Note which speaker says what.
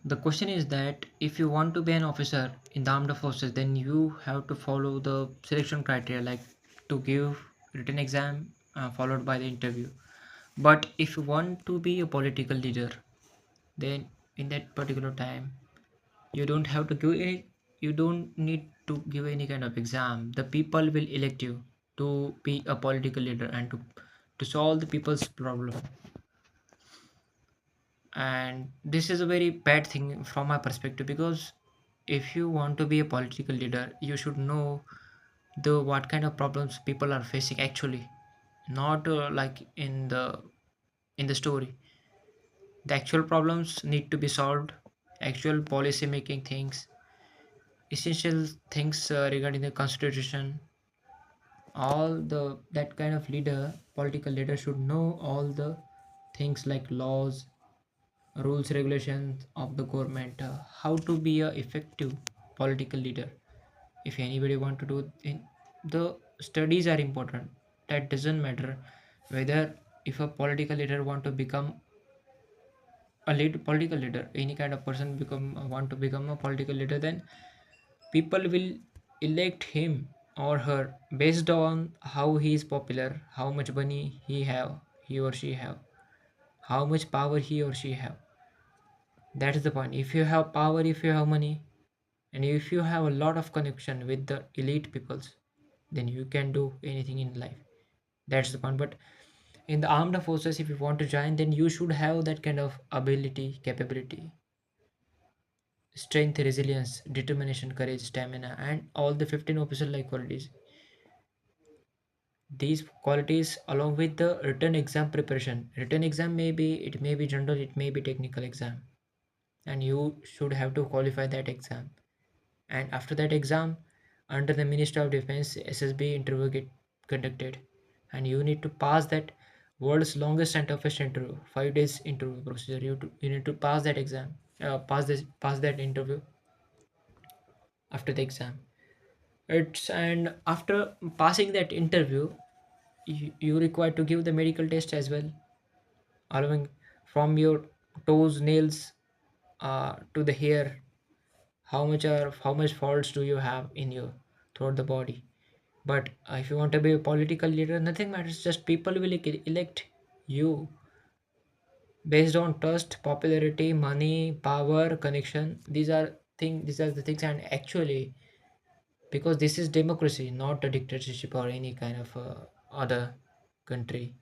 Speaker 1: The question is that if you want to be an officer in the armed forces, then you have to follow the selection criteria, like to give written exam followed by the interview. But if you want to be a political leader, then in that particular time you don't have to give any, you don't need to give any kind of exam. The people will elect you to be a political leader and to solve the people's problem. And this is a very bad thing from my perspective, because if you want to be a political leader, you should know the what kind of problems people are facing actually, not like in the story. The actual problems need to be solved, actual policy making things, essential things regarding the constitution. All the that kind of leader, political leader, should know all the things like laws, rules, regulations of the government, how to be a effective political leader. If anybody want to do in, the studies are important. That doesn't matter whether, if a political leader want to become a lead political leader, any kind of person become want to become a political leader, then people will elect him or her based on how he is popular, how much money he or she have, how much power he or she have. That is the point. If you have power, if you have money, and if you have a lot of connection with the elite peoples, then you can do anything in life. That's the point. But in the armed forces, if you want to join, then you should have that kind of ability, capability, strength, resilience, determination, courage, stamina, and all the 15 officer like qualities. These qualities along with the written exam preparation. Written exam may be, it may be general, it may be technical exam, and you should have to qualify that exam. And after that exam, under the Ministry of Defense, SSB interview get conducted, and you need to pass that world's longest and toughest interview, 5 days interview procedure. You need to pass that exam, pass that interview after the exam. It's and after passing that interview, you require to give the medical test as well, allowing from your toes, nails, to the hair, how much faults do you have in you throughout the body. But if you want to be a political leader, nothing matters, just people will elect you based on trust, popularity, money, power, connection. These are the things. And actually, because this is democracy, not a dictatorship or any kind of other country,